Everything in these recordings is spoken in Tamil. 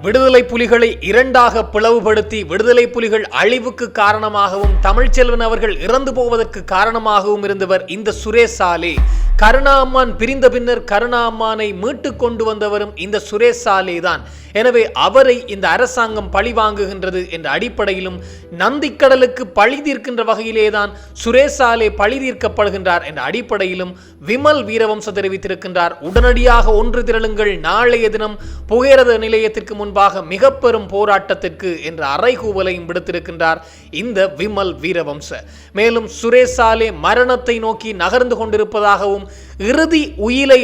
விடுதலை புலிகளை இரண்டாக பிளவுபடுத்தி விடுதலை புலிகள் அழிவுக்கு காரணமாகவும் தமிழ்ச்செல்வன் அவர்கள் இறந்து போவதற்கு காரணமாகவும் இருந்தவர் இந்த சுரேஷ் சாலே. கருணா அம்மான் பிரிந்த பின்னர் கருணா அம்மானை மீட்டு கொண்டு வந்தவரும் இந்த சுரேஷ் சாலே தான். எனவே அவரை இந்த அரசாங்கம் பழி வாங்குகின்றது என்ற அடிப்படையிலும் நந்திக்கடலுக்கு பழி தீர்க்கின்ற வகையிலேதான் சுரேஷ் சாலே பழி தீர்க்கப்படுகின்றார் என்ற அடிப்படையிலும் விமல் வீரவம்ச தெரிவித்திருக்கின்றார். உடனடியாக ஒன்று திரளுங்கள், நாளைய தினம் புகையிரத நிலையத்திற்கு முன்பாக மிக பெரும் போராட்டத்திற்கு என்ற அறைகூவலையும் விடுத்திருக்கின்றார் இந்த விமல் வீரவம்ச. மேலும் சுரேஷ் சாலே மரணத்தை நோக்கி நகர்ந்து கொண்டிருப்பதாகவும் இறுதி உயிலை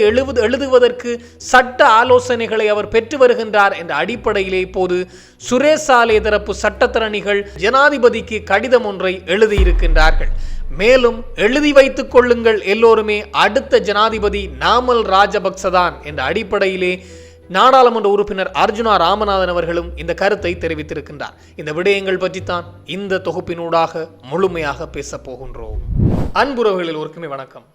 எழுதுவதற்கு சட்ட ஆலோசனைகளை அவர் பெற்று வருகின்றார் என்ற அடிப்படையிலே இப்போது சுரேஷ் சாலே தரப்பு சட்டத்தரணிகள் ஜனாதிபதிக்கு கடிதம் ஒன்றை எழுதியிருக்கின்றார்கள். மேலும் எழுதி வைத்துக் கொள்ளுங்கள் எல்லோருமே, அடுத்த ஜனாதிபதி நாமல் ராஜபக்சதான் என்ற அடிப்படையிலே நாடாளுமன்ற உறுப்பினர் அர்ஜுனா ராமநாதன் அவர்களும் இந்த கருத்தை தெரிவித்திருக்கின்றார். இந்த விடயங்கள் பற்றித்தான் இந்த தொகுப்பினூடாக முழுமையாக பேசப் போகின்றோம். அன்புறவுகளில் ஒருக்குமே வணக்கம்.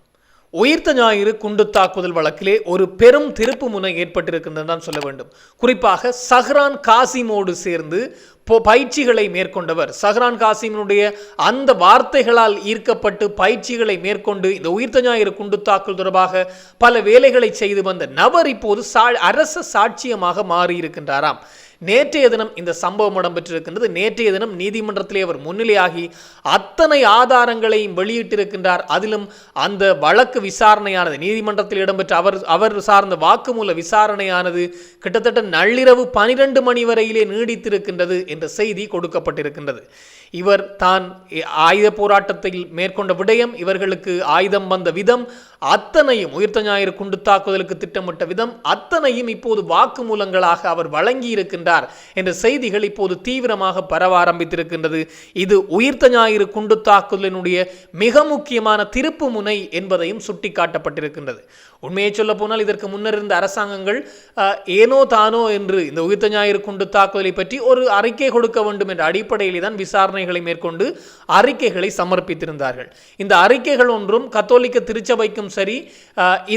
உயிர்த்த ஞாயிறு குண்டு தாக்குதல் வழக்கிலே ஒரு பெரும் திருப்பு முனை ஏற்பட்டிருக்கின்றது தான் சொல்ல வேண்டும். குறிப்பாக சஹ்ரான் காசிமோடு சேர்ந்து பயிற்சிகளை மேற்கொண்டவர், சஹ்ரான் காசிமினுடைய அந்த வார்த்தைகளால் ஈர்க்கப்பட்டு பயிற்சிகளை மேற்கொண்டு இந்த உயிர்த்த ஞாயிறு குண்டு தாக்குதல் தொடர்பாக பல வேலைகளை செய்து வந்த நபர் இப்போது அரச சாட்சியமாக மாறியிருக்கின்றாராம். நேற்றைய தினம் இந்த சம்பவம் இடம்பெற்றிருக்கின்றது. நேற்றைய தினம் நீதிமன்றத்திலே அவர் முன்னிலையாகி அத்தனை ஆதாரங்களையும் வெளியிட்டிருக்கின்றார். அதிலும் அந்த வழக்கு விசாரணையானது நீதிமன்றத்தில் இடம்பெற்ற அவர் சார்ந்த வாக்குமூல விசாரணையானது கிட்டத்தட்ட நள்ளிரவு 12 மணி வரையிலே நீடித்திருக்கின்றது என்ற செய்தி கொடுக்கப்பட்டிருக்கின்றது. இவர் தான் ஆயுத போராட்டத்தில் மேற்கொண்ட விடயம், இவர்களுக்கு ஆயுதம் வந்த விதம், அத்தனையும் உயிர்த்த ஞாயிறு குண்டு தாக்குதலுக்கு திட்டமிட்ட விதம் அத்தனையும் இப்போது வாக்குமூலங்களாக அவர் வழங்கி இருக்கின்றார் என்ற செய்திகள் இப்போது தீவிரமாக பரவ ஆரம்பித்திருக்கின்றது. இது உயிர்த்த ஞாயிறு குண்டு தாக்குதலினுடைய மிக முக்கியமான திருப்பு முனை என்பதையும் சுட்டிக்காட்டப்பட்டிருக்கின்றது. உண்மையை சொல்ல போனால் இதற்கு முன்னர் இருந்த அரசாங்கங்கள் ஏனோ தானோ என்று இந்த உயிர்த்த ஞாயிறு குண்டு தாக்குதலை பற்றி ஒரு அறிக்கை கொடுக்க வேண்டும் என்ற அடிப்படையிலே தான் விசாரணைகளை மேற்கொண்டு அறிக்கைகளை சமர்ப்பித்திருந்தார்கள். இந்த அறிக்கைகள் ஒன்றும் கத்தோலிக்க திருச்சபைக்கும் சரி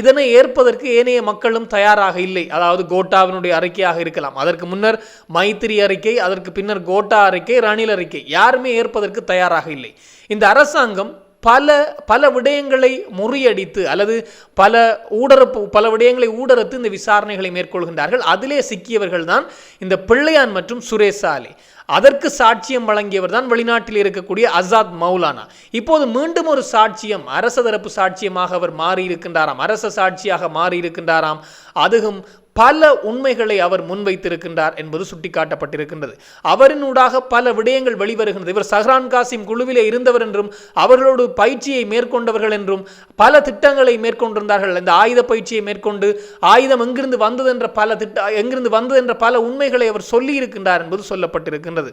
இதனை ஏற்பதற்கு ஏனைய மக்களும் தயாராக இல்லை. அதாவது கோட்டாவினுடைய அறிக்கையாக இருக்கலாம், அதற்கு முன்னர் மைத்திரி அறிக்கை, அதற்கு பின்னர் கோட்டா அறிக்கை, ரணில் அறிக்கை, யாருமே ஏற்பதற்கு தயாராக இல்லை. இந்த அரசாங்கம் பல விடயங்களை முறியடித்து அல்லது பல விடயங்களை ஊடறுத்து இந்த விசாரணைகளை மேற்கொள்கின்றார்கள். அதிலே சிக்கியவர்கள் தான் இந்த பிள்ளையான் மற்றும் சுரேஷ் சாலே. அதற்கு சாட்சியம் வழங்கியவர் தான் வெளிநாட்டில் இருக்கக்கூடிய அசாத் மௌலானா. இப்போது மீண்டும் ஒரு சாட்சியம், அரச தரப்பு சாட்சியமாக அவர் மாறியிருக்கின்றாராம், அரச சாட்சியாக மாறியிருக்கின்றாராம். அதுவும் பல உண்மைகளை அவர் முன்வைத்திருக்கின்றார் என்பது சுட்டிக்காட்டப்பட்டிருக்கின்றது. அவரினூடாக பல விடயங்கள் வெளிவருகின்றது. இவர் சஹ்ரான் காசிம் குழுவிலே இருந்தவர் என்றும் அவர்களோடு பயிற்சியை மேற்கொண்டவர்கள் என்றும் பல திட்டங்களை மேற்கொண்டிருந்தார்கள். இந்த ஆயுத பயிற்சியை மேற்கொண்டு ஆயுதம் எங்கிருந்து வந்தது என்ற பல உண்மைகளை அவர் சொல்லி இருக்கின்றார் என்பது சொல்லப்பட்டிருக்கின்றது.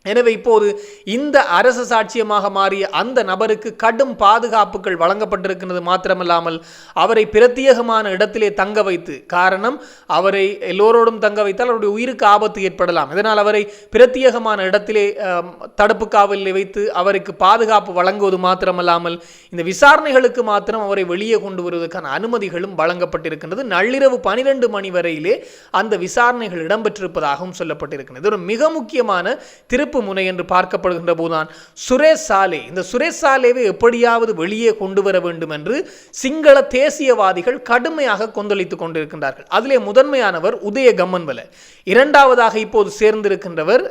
எனவே இப்போது இந்த அரச சாட்சியமாக மாறிய அந்த நபருக்கு கடும் பாதுகாப்புகள் வழங்கப்பட்டிருக்கின்றது. மாத்திரமல்லாமல் அவரை பிரத்யேகமான இடத்திலே தங்க வைத்து, காரணம் அவரை எல்லோரோடும் தங்க வைத்தால் அவருடைய உயிருக்கு ஆபத்து ஏற்படலாம், இதனால் அவரை பிரத்யேகமான இடத்திலே தடுப்பு காவலில் வைத்து அவருக்கு பாதுகாப்பு வழங்குவது மாத்திரமல்லாமல் இந்த விசாரணைகளுக்கு மாத்திரம் அவரை வெளியே கொண்டு வருவதற்கான அனுமதிகளும் வழங்கப்பட்டிருக்கின்றது. நள்ளிரவு 12 மணி வரையிலே அந்த விசாரணைகள் இடம்பெற்றிருப்பதாகவும் சொல்லப்பட்டிருக்கிறது. இது ஒரு மிக முக்கியமான முனை என்று பார்க்கப்படுகின்ற போதுதான் சுரேஷ் சாலே, இந்த சுரேஷ் சாலேவை எப்படியாவது வெளியே கொண்டு வர வேண்டும் என்று சிங்கள தேசியவாதிகள் கடுமையாக கொந்தளித்துக் கொண்டிருக்கின்றார்கள். அதிலே முதன்மையானவர் உதய கம்மன்வல, இரண்டாவதாக இப்போது சேர்ந்திருக்கின்றவர்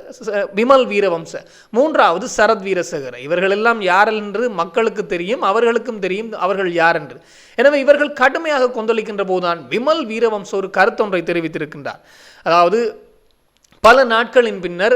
விமல் வீரவம்ச, மூன்றாவது சரத் வீரசேகர. இவர்கள் எல்லாம் யார் என்று மக்களுக்கு தெரியும், அவர்களுக்கும் தெரியும் அவர்கள் யார் என்று. எனவே இவர்கள் கடுமையாக கொந்தளிக்கின்ற போதுதான் விமல் வீரவம்ச ஒரு கருத்தொன்றை தெரிவித்திருக்கின்றார். அதாவது பல நாட்களின் பின்னர்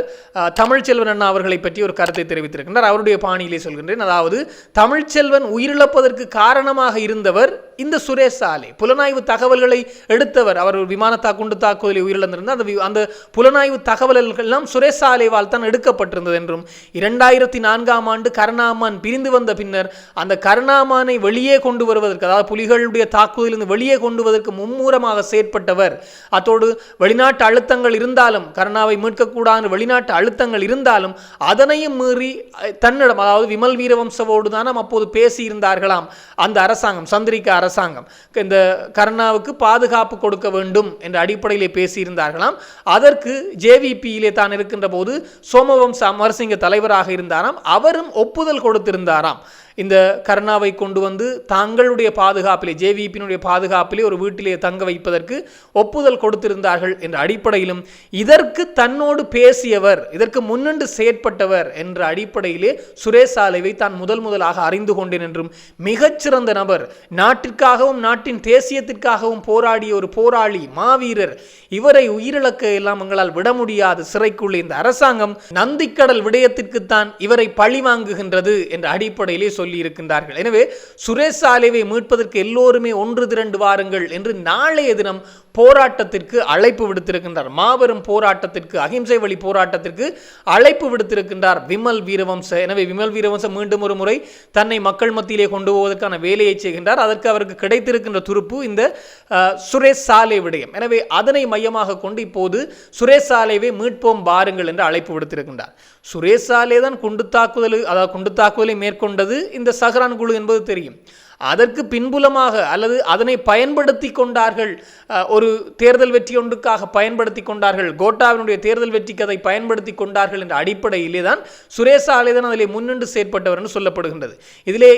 தமிழ்ச்செல்வன் அண்ணா அவர்களை பற்றி ஒரு கருத்தை தெரிவித்திருக்கின்றார். அவருடைய பாணியிலே சொல்கின்றேன். அதாவது தமிழ்ச்செல்வன் உயிரிழப்பதற்கு காரணமாக இருந்தவர் இந்த சுரேஷ் சாலே, புலனாய்வு தகவல்களை எடுத்தவர். அவர் விமான குண்டு தாக்குதலில் உயிரிழந்திருந்தார். அந்த புலனாய்வு தகவல்கள் எல்லாம் சுரேஷ் சாலேவால் தான் எடுக்கப்பட்டிருந்தது என்றும் 2004ஆம் ஆண்டு கருணாமான் பிரிந்து வந்த பின்னர் அந்த கருணாமானை வெளியே கொண்டு வருவதற்கு, அதாவது புலிகளுடைய தாக்குதலிலிருந்து வெளியே கொண்டு வருவதற்கு மும்மூரமாக செயற்பட்டவர். அத்தோடு வெளிநாட்டு அழுத்தங்கள் இருந்தாலும், கருணாவை மீட்கக்கூடாது வெளிநாட்டு அழுத்தங்கள் இருந்தாலும் அதனையும் மீறி தன்னிடம், அதாவது விமல் வீரவம்சவோடு தான் அப்போது பேசியிருந்தார்களாம் அந்த அரசாங்கம், சந்திரிகா அரசாங்கம் இந்த கருணாவுக்கு பாதுகாப்பு கொடுக்க வேண்டும் என்ற அடிப்படையிலே பேசியிருந்தார்களாம். அதற்கு ஜேவிபியிலே தான் இருக்கின்ற போது சோமவம்ச அமரசிங்க தலைவராக இருந்தாராம். அவரும் ஒப்புதல் கொடுத்திருந்தாராம். இந்த கருணாவை கொண்டு வந்து தங்களுடைய பாதுகாப்பிலே, ஜேவிபியினுடைய பாதுகாப்பிலே ஒரு வீட்டிலே தங்க வைப்பதற்கு ஒப்புதல் கொடுத்திருந்தார்கள் என்ற அடிப்படையிலும் இதற்கு தன்னோடு பேசியவர், இதற்கு முன்னின்று செயற்பட்டவர் என்ற அடிப்படையிலே சுரேஷ் சாலேவை தான் முதலாக அறிந்து கொண்டேன் என்றும், மிகச்சிறந்த நபர், நாட்டிற்காகவும் நாட்டின் தேசியத்திற்காகவும் போராடிய ஒரு போராளி, மாவீரர், இவரை உயிரிழக்க எல்லாம் எங்களால் விட முடியாது, சிறைக்குள்ளே இந்த அரசாங்கம் நந்திக்கடல் விடயத்திற்குத்தான் இவரை பழி வாங்குகின்றது என்ற அடிப்படையிலே சொல்லி இருக்கின்றார்கள். எனவே சுரேஷ் சாலேவை மீட்பதற்கு எல்லோருமே ஒன்று திரண்டு வாருங்கள் என்று நாளைய தினம் போராட்டத்திற்கு அழைப்பு விடுத்திருக்கின்றார். மாபெரும் போராட்டத்திற்கு, அகிம்சை வழி போராட்டத்திற்கு அழைப்பு விடுத்திருக்கின்றார் விமல் வீரவம்ச. எனவே விமல் வீரவம்ச மீண்டும் ஒரு முறை தன்னை மக்கள் மத்தியிலே கொண்டு போவதற்கான வேலையை செய்கின்றார். அதற்கு அவருக்கு கிடைத்திருக்கின்ற துருப்பு இந்த சுரேஷ் சாலே விடயம். எனவே அதனை மையமாக கொண்டு இப்போது சுரேஷ் சாலேவை மீட்போம் பாருங்கள் என்று அழைப்பு விடுத்திருக்கின்றார். சுரேஷ் சாலே தான் குண்டு தாக்குதலை மேற்கொண்டது இந்த சஹ்ரான் குழு என்பது தெரியும். அதற்கு பின்புலமாக அல்லது அதனை பயன்படுத்தி கொண்டார்கள், ஒரு தேர்தல் வெற்றி ஒன்றுக்காக பயன்படுத்தி கொண்டார்கள், கோட்டாவினுடைய தேர்தல் வெற்றிக்கு அதை பயன்படுத்தி கொண்டார்கள் என்ற அடிப்படையிலே தான் சுரேஷ் சாலே தான் அதிலே முன்னின்று செயற்பட்டவர் என்று சொல்லப்படுகின்றது. இதிலே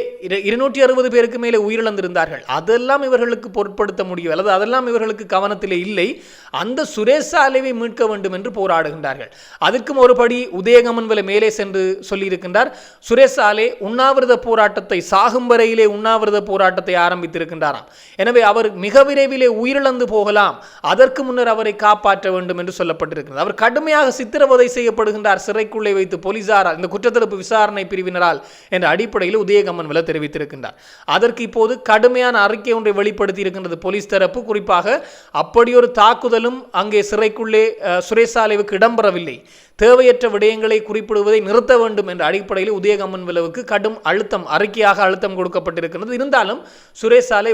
260 பேருக்கு மேலே உயிரிழந்திருந்தார்கள். அதெல்லாம் இவர்களுக்கு பொருட்படுத்த முடியும், அல்லது அதெல்லாம் இவர்களுக்கு கவனத்திலே இல்லை. அந்த சுரேஷ் சாலேவை மீட்க வேண்டும் என்று போராடுகின்றார்கள். அதற்கும் ஒருபடி உதயகமன்வல மேலே சென்று சொல்லியிருக்கின்றார். சுரேஷ் சாலே உண்ணாவிரத போராட்டத்தை, சாகும் வரையிலே உண்ணாவிரத போராட்டத்தை ஆரம்பித்திருக்கின்றாராம். எனவே அவர் மிக விரைவிலே உயிரிழந்து போகலாம், அதற்கு முன்னர் அவரை காப்பாற்ற வேண்டும் என்று சொல்லப்பட்டிருக்கிறது. அவர் கடுமையாக சித்திரவதை செய்யப்படுகின்றார், சிறைக்குள்ளே வைத்து போலீசாரால், இந்த குற்றத்தடுப்பு விசாரணை பிரிவினரால் என்ற அடிப்படையில் உதயகமன்வல தெரிவித்திருக்கின்றார். அதற்கு இப்போது கடுமையான அறிக்கை ஒன்றை வெளிப்படுத்தி இருக்கின்றது போலீஸ் தரப்பு. குறிப்பாக அப்படி ஒரு தாக்குதலும் அங்கே சிறைக்குள்ளே சுரேஷ் சாலேவுக்கு இடம்பெறவில்லை, தேவையற்ற விடயங்களை குறிப்பிடுவதை நிறுத்த வேண்டும் என்ற அடிப்படையில் உதயகமன்வலவுக்கு கடும் அறிக்கையாக அழுத்தம் கொடுக்கப்பட்டிருக்கிறது. இருந்தாலும் சுரேஷ் சாலே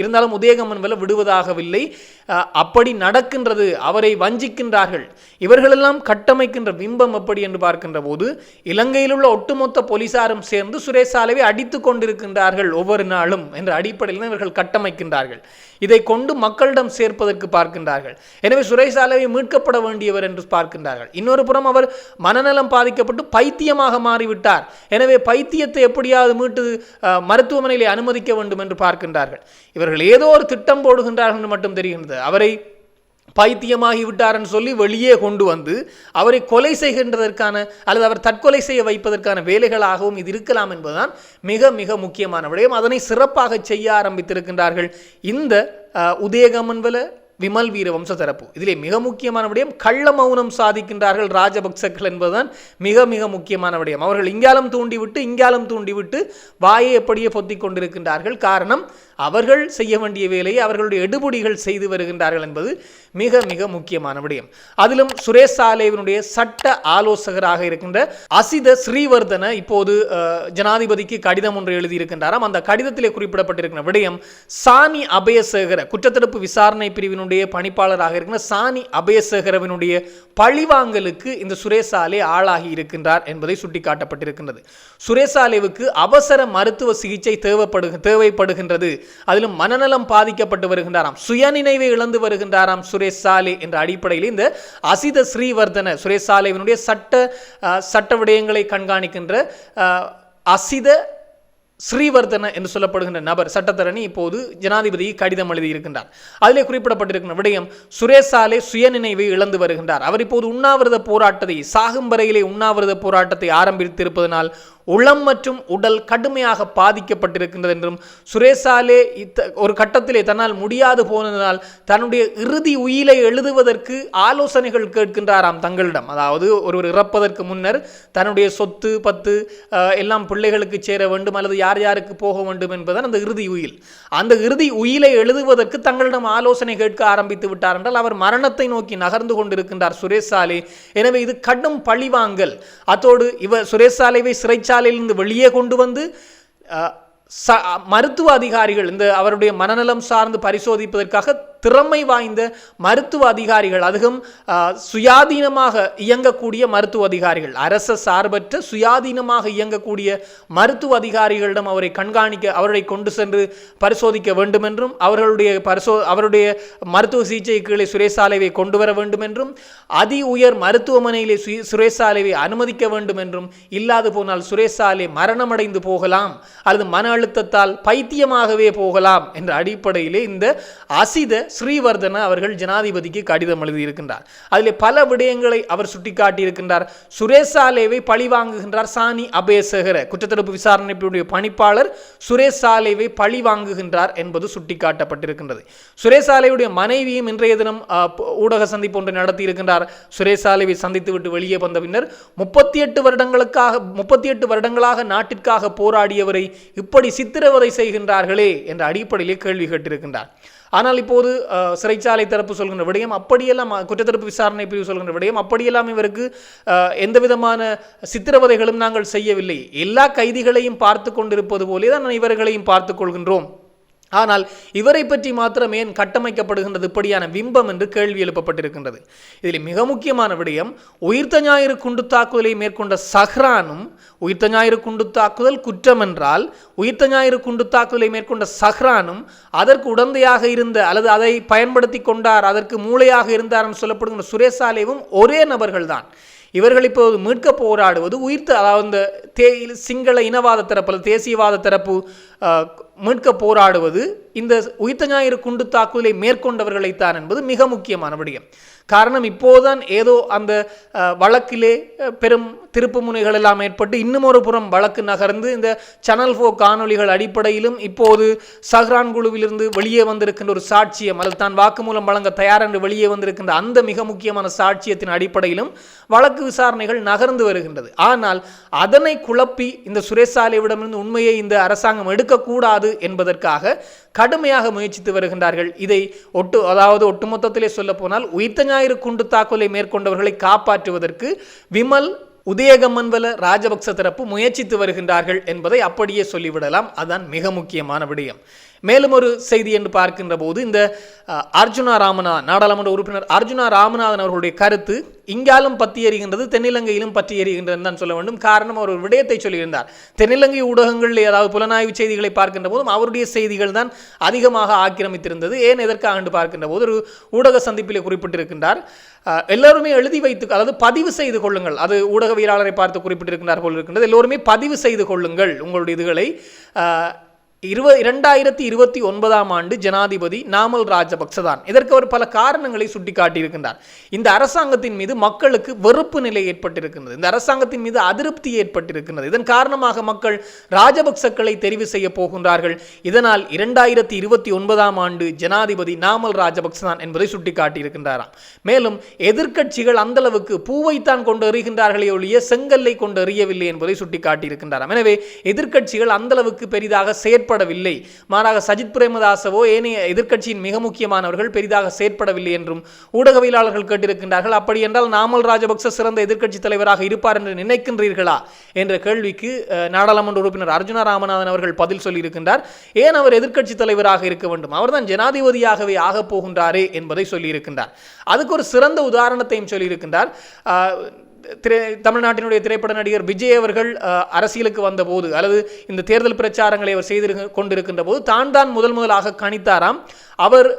இருந்தாலும் உதயகமன்வல விடுவதாகவில்லை. அப்படி நடக்கின்றது, அவரை வஞ்சிக்கின்றார்கள். இவர்களெல்லாம் கட்டமைக்கின்ற பிம்பம் எப்படி என்று பார்க்கின்ற போது இலங்கையில் உள்ள ஒட்டுமொத்த போலீசாரும் சேர்ந்து சுரேஷ் சாலேவை அடித்துக் கொண்டிருக்கின்றார்கள் ஒவ்வொரு நாளும் என்ற அடிப்படையில் இவர்கள் கட்டமைக்கின்றார்கள். இதை கொண்டு மக்களிடம் சேர்ப்பதற்கு பார்க்கின்றார்கள். எனவே சுரேஷ் சாலேவை மீட்கப்பட வேண்டியவர் என்று பார்க்கின்றார்கள். இன்னொரு புறம் அவர் மனநலம் பாதிக்கப்பட்டு பைத்தியமாக மாறிவிட்டார். எனவே பைத்தியத்தை எப்படியாவது மீட்டு மருத்துவமனையிலே அனுமதிக்க வேண்டும் என்று பார்க்கின்றார்கள். இவர்கள் ஏதோ ஒரு திட்டம் போடுகின்றார்கள் என்று மட்டும் தெரிகின்றது. அவரை பைத்தியமாகிவிட்டார் என்று சொல்லி வெளியே கொண்டு வந்து அவரை கொலை செய்கின்றதற்கான அல்லது அவர் தற்கொலை செய்ய வைப்பதற்கான வேலைகளாகவும் இது இருக்கலாம் என்பதுதான் மிக மிக முக்கியமான விடயம். அதனை சிறப்பாக செய்ய ஆரம்பித்திருக்கின்றார்கள் இந்த உதயகமன்வல விமல் வீரவம்ச தரப்பு. இதிலே மிக முக்கியமான விடயம், கள்ள மௌனம் சாதிக்கின்றார்கள் ராஜபக்சர்கள் என்பதுதான் மிக மிக முக்கியமான விடயம். அவர்கள் இங்காலம் தூண்டிவிட்டு வாயை எப்படியே பொத்திக் கொண்டிருக்கின்றார்கள். காரணம், அவர்கள் செய்ய வேண்டிய வேலையை அவர்களுடைய எடுபடிகள் செய்து வருகின்றார்கள் என்பது மிக மிக முக்கியமான விடயம். அதிலும் சுரேஷ் சாலேவினுடைய சட்ட ஆலோசகராக இருக்கின்ற அசித ஸ்ரீவர்தன இப்போது ஜனாதிபதிக்கு கடிதம் ஒன்று எழுதியிருக்கின்றாராம். அந்த கடிதத்திலே குறிப்பிடப்பட்டிருக்கிற விடயம், சானி அபயசேகர குற்றத்தடுப்பு விசாரணை பிரிவினுடைய பணிப்பாளராக இருக்கிற சானி அபயசேகரவினுடைய பழிவாங்கலுக்கு இந்த சுரேஷ் சாலே ஆளாகி இருக்கின்றார் என்பதை சுட்டிக்காட்டப்பட்டிருக்கின்றது. சுரேஷ் சாலேவுக்கு அவசர மருத்துவ சிகிச்சை தேவைப்படுகின்றது. அதிலும் மனநலம் பாதிக்கப்பட்டு வருகின்றாராம், சுயநினைவை இழந்து வருகின்றாராம் சுரேஷ் சாலே என்ற அடிப்படையில் இந்த அசித ஸ்ரீவர்தன சுரேஷ் சாலேவினுடைய சட்ட விடயங்களை கண்காணிக்கின்ற அசித ஸ்ரீவர்தன என்று சொல்லப்படுகின்ற நபர், சட்டத்தரணி, இப்போது ஜனாதிபதிக்கு கடிதம் எழுதியிருக்கின்றார். அதிலே குறிப்பிடப்பட்டிருக்கிற விடயம், சுரேஷ் சாலே சுயநினைவை இழந்து வருகின்றார். அவர் இப்போது உண்ணாவிரத போராட்டத்தை, சாகும் வரையிலே உண்ணாவிரத போராட்டத்தை ஆரம்பித்திருப்பதனால் உளம் மற்றும் உடல் கடுமையாக பாதிக்கப்பட்டிருக்கின்றது என்றும், சுரேஷ் சாலே ஒரு கட்டத்திலே தன்னால் முடியாது போனதனால் தன்னுடைய இறுதி உயிலை எழுதுவதற்கு ஆலோசனைகள் கேட்கின்றாராம் தங்களிடம். அதாவது ஒருவர் இறப்பதற்கு முன்னர் தன்னுடைய சொத்து பத்து எல்லாம் பிள்ளைகளுக்கு சேர வேண்டும் அல்லது யார் யாருக்கு போக வேண்டும் என்பதுதான் அந்த இறுதி உயில். அந்த இறுதி உயிலை எழுதுவதற்கு தங்களிடம் ஆலோசனை கேட்க ஆரம்பித்து விட்டார் என்றால் அவர் மரணத்தை நோக்கி நகர்ந்து கொண்டிருக்கின்றார் சுரேஷ் சாலே. எனவே இது கடும் பழிவாங்கல். அத்தோடு சுரேஷ் சாலேவை சிறைச்சாலையிலிருந்து வெளியே கொண்டு வந்து மருத்துவ அதிகாரிகள் இந்த அவருடைய மனநலம் சார்ந்து பரிசோதிப்பதற்காக திறமை வாய்ந்த மருத்துவ அதிகாரிகள், அதுவும் சுயாதீனமாக இயங்கக்கூடிய மருத்துவ அதிகாரிகள், அரச சார்பற்ற சுயாதீனமாக இயங்கக்கூடிய மருத்துவ அதிகாரிகளிடம் அவரை கண்காணிக்க, அவரை கொண்டு சென்று பரிசோதிக்க வேண்டும் என்றும், அவருடைய மருத்துவ சிகிச்சை கீழே சுரேசாலைவை கொண்டு வர வேண்டும் என்றும், அதி உயர் மருத்துவமனையிலே சுரேசாலைவை அனுமதிக்க வேண்டும் என்றும், இல்லாது போனால் சுரேசாலை மரணமடைந்து போகலாம் அல்லது மன அழுத்தத்தால் பைத்தியமாகவே போகலாம் என்ற அடிப்படையிலே இந்த அசித ஸ்ரீவர்தன அவர்கள் ஜனாதிபதிக்கு கடிதம் எழுதியிருக்கின்றார். அதிலே பல விடயங்களை அவர் சுட்டிக்காட்டியிருக்கின்றார். சுரேசாலேவை பழி வாங்குகின்றார் சானி அபேசகர, குற்றத்தடுப்பு விசாரணை பணிப்பாளர் சுரேசாலேவை பழி வாங்குகின்றார் என்பது சுட்டிக்காட்டப்பட்டிருக்கின்றது. சுரேசாலேவுடைய மனைவியும் இன்றைய தினம் ஊடக சந்திப்பு ஒன்று நடத்தியிருக்கின்றார். சுரேசாலேவை சந்தித்துவிட்டு வெளியே வந்த பின்னர் 38 வருடங்களாக நாட்டிற்காக போராடியவரை இப்படி சித்திரவதை செய்கின்றார்களே என்ற அடிப்படையிலே கேள்வி கேட்டிருக்கின்றார். ஆனால் இப்போது சிறைச்சாலை தரப்பு சொல்கின்ற விடயம் அப்படியெல்லாம், குற்றத்தடுப்பு விசாரணை பிரிவு சொல்கின்ற விடயம் அப்படியெல்லாம் இவருக்கு எந்த விதமான சித்திரவதைகளும் நாங்கள் செய்யவில்லை, எல்லா கைதிகளையும் பார்த்து கொண்டிருப்பது போலே தான் இவர்களையும் பார்த்து கொள்கின்றோம், ஆனால் இவரை பற்றி மாத்திரம் ஏன் கட்டமைக்கப்படுகின்றது இப்படியான பிம்பம் என்று கேள்வி எழுப்பப்பட்டிருக்கின்றது. இதில் மிக முக்கியமான விடயம், உயிர்த்த ஞாயிறு குண்டு தாக்குதலை மேற்கொண்ட சஹ்ரானும், உயிர்த்த ஞாயிறு குண்டு தாக்குதல் குற்றம் என்றால் உயிர்த்த ஞாயிறு குண்டு தாக்குதலை மேற்கொண்ட சஹ்ரானும் அதற்கு உடந்தையாக இருந்த அல்லது அதை பயன்படுத்தி கொண்டார், அதற்கு மூளையாக இருந்தார் என்று சொல்லப்படுகின்ற சுரேசாலேவும் ஒரே நபர்கள்தான். இவர்கள் இப்போது மீட்க போராடுவது அதாவது சிங்கள இனவாத தரப்பு அல்லது தேசியவாத தரப்பு மீட்க போராடுவது இந்த உயிர்த்த ஞாயிறு குண்டு தாக்குதலை மேற்கொண்டவர்களைத்தான் என்பது மிக முக்கியமான விடயம். காரணம், இப்போதுதான் ஏதோ அந்த வழக்கிலே பெரும் திருப்பு முனைகள் எல்லாம் ஏற்பட்டு இன்னும் ஒரு புறம் வழக்கு நகர்ந்து இந்த சேனல் 4 காணொலிகள் அடிப்படையிலும் இப்போது சஹ்ரான் குழுவிலிருந்து வெளியே வந்திருக்கின்ற ஒரு சாட்சியம் அல்லது தான் வாக்குமூலம் வழங்க தயார் என்று வெளியே வந்திருக்கின்ற அந்த மிக முக்கியமான சாட்சியத்தின் அடிப்படையிலும் வழக்கு விசாரணைகள் நகர்ந்து வருகின்றது. ஆனால் அதனை குழப்பி இந்த சுரேசாலேவிடமிருந்து உண்மையை இந்த அரசாங்கம் எடுக்கக்கூடாது என்பதற்காக கடுமையாக முயற்சித்து வருகின்றார்கள். இதை ஒட்டுமொத்தத்திலே சொல்ல போனால் உயிர்த்த ஞாயிறு குண்டு தாக்குதலை மேற்கொண்டவர்களை காப்பாற்றுவதற்கு விமல் உதயகமன்வல ராஜபக்ச தரப்பு முயற்சித்து வருகின்றார்கள் என்பதை அப்படியே சொல்லிவிடலாம். அதுதான் மிக முக்கியமான விடயம். மேலும் ஒரு செய்தி என்று பார்க்கின்ற போது, இந்த அர்ஜுனா ராமநாதன், நாடாளுமன்ற உறுப்பினர் அர்ஜுனா ராமநாதன் அவர்களுடைய கருத்து இங்காலும் பற்றி எறிகின்றது, தென்னிலங்கையிலும் பற்றி எறிகின்றது தான் சொல்ல வேண்டும். காரணம், அவர் ஒரு விடயத்தை சொல்லியிருந்தார். தென்னிலங்கை ஊடகங்களில் ஏதாவது புலனாய்வு செய்திகளை பார்க்கின்ற போதும் அவருடைய செய்திகள் தான் அதிகமாக ஆக்கிரமித்திருந்தது. ஏன் எதற்காக என்று பார்க்கின்ற போது ஒரு ஊடக சந்திப்பிலே குறிப்பிட்டிருக்கின்றார், எல்லோருமே எழுதி வைத்து, அதாவது பதிவு செய்து கொள்ளுங்கள், அது ஊடகவியலாளரை பார்த்து குறிப்பிட்டிருக்கின்றார் போல் இருக்கின்றது, எல்லோருமே பதிவு செய்து கொள்ளுங்கள் உங்களுடைய இதுகளை. 2029ஆம் ஆண்டு ஜனாதிபதி நாமல் ராஜபக்ச தான். இதற்கு அவர் பல காரணங்களை சுட்டிக்காட்டியிருக்கின்றார். இந்த அரசாங்கத்தின் மீது மக்களுக்கு வெறுப்பு நிலை ஏற்பட்டிருக்கின்றது, இந்த அரசாங்கத்தின் மீது அதிருப்தி ஏற்பட்டிருக்கின்றது. இதன் காரணமாக மக்கள் ராஜபக்சக்களை தெரிவு செய்ய போகின்றார்கள். இதனால் 2029ஆம் ஆண்டு ஜனாதிபதி நாமல் ராஜபக்ச தான் என்பதை சுட்டிக்காட்டியிருக்கின்றாராம். மேலும் எதிர்க்கட்சிகள் அந்த அளவுக்கு பூவைத்தான் கொண்டு எறிகின்றார்களே ஒழிய செங்கல்லை கொண்டு எறியவில்லை என்பதை சுட்டிக்காட்டியிருக்கின்றாராம். எனவே எதிர்க்கட்சிகள் அந்த அளவுக்கு பெரிதாக செயற்படவில்லை, மாறாக சஜித் பிரேமதாசவோ ஏனைய எதிர்க்கட்சியின் மிக முக்கியமானவர்கள் பெரிதாக செயற்படவில்லை என்றும் ஊடகவியலாளர்கள் கேட்டிருக்கின்றார்கள். அப்படி என்றால் நாமல் ராஜபக்ச சிறந்த எதிர்க்கட்சி தலைவராக இருப்பார் என்று நினைக்கின்றீர்களா என்ற கேள்விக்கு நாடாளுமன்ற உறுப்பினர் அர்ஜுனா ராமநாதன் அவர்கள் பதில் சொல்லியிருக்கின்றார். ஏன் அவர் எதிர்க்கட்சி தலைவராக இருக்க வேண்டும், அவர்தான் ஜனாதிபதியாகவே ஆகப் போகின்றாரே என்பதை சொல்லியிருக்கின்றார். அதுக்கு ஒரு சிறந்த உதாரணத்தையும் சொல்லியிருக்கின்றார். தமிழ்நாட்டினுடைய திரைப்பட நடிகர் விஜய் அவர்கள் அரசியலுக்கு வந்தபோது அல்லது இந்த தேர்தல் பிரச்சாரங்களை அவர் செய்து கொண்டிருக்கின்ற போது தான் முதலாக கணித்தாராம் அவர்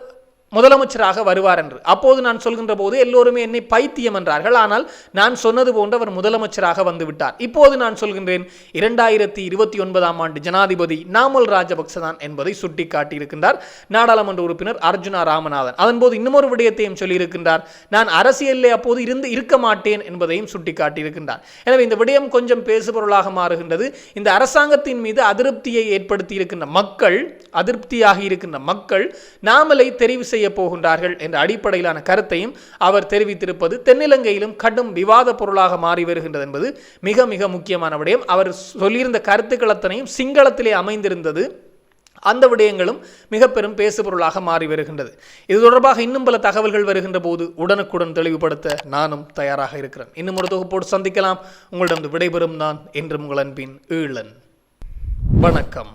முதலமைச்சராக வருவார் என்று. அப்போது நான் சொல்கின்ற போது எல்லோருமே என்னை பைத்தியம் என்றார்கள். ஆனால் நான் சொன்னது போன்று அவர் முதலமைச்சராக வந்துவிட்டார். இப்போது நான் சொல்கின்றேன், 2029ஆம் ஆண்டு ஜனாதிபதி நாமல் ராஜபக்ச தான் என்பதை சுட்டிக்காட்டியிருக்கின்றார் நாடாளுமன்ற உறுப்பினர் அர்ஜுனா ராமநாதன். அதன்போது இன்னமொரு விடயத்தையும் சொல்லியிருக்கின்றார், நான் அரசியலில் அப்போது இருக்க மாட்டேன் என்பதையும் சுட்டிக்காட்டியிருக்கின்றார். எனவே இந்த விடயம் கொஞ்சம் பேசுபொருளாக மாறுகின்றது. இந்த அரசாங்கத்தின் மீது அதிருப்தியை ஏற்படுத்தி இருக்கின்ற மக்கள், அதிருப்தியாகி இருக்கின்ற மக்கள் நாமலை தெரிவு செய்ய போகின்றார்கள் என்ற அடிப்படையிலான கருத்தையும் அவர் தெரிவித்திருப்பது தென்னிலங்கையிலும் கடும் விவாத பொருளாக மாறி வருகின்றது என்பது மிக மிக முக்கியமான விடயம். அவர் சொல்லியிருந்த கருத்துக்கள் அத்தனையும் சிங்களத்திலே அமைந்திருந்தது. அந்த விடயங்களும் மிக பெரும் பேசுபொருளாக மாறி வருகின்றது. இது தொடர்பாக இன்னும் பல தகவல்கள் வருகின்ற போது உடனுக்குடன் தெளிவுபடுத்த நானும் தயாராக இருக்கிறேன். இன்னும் ஒரு தொகுப்போடு சந்திக்கலாம். உங்களிடம் விடைபெறும் நான் என்றும் உங்கள் அன்பின் ஈழன். வணக்கம்.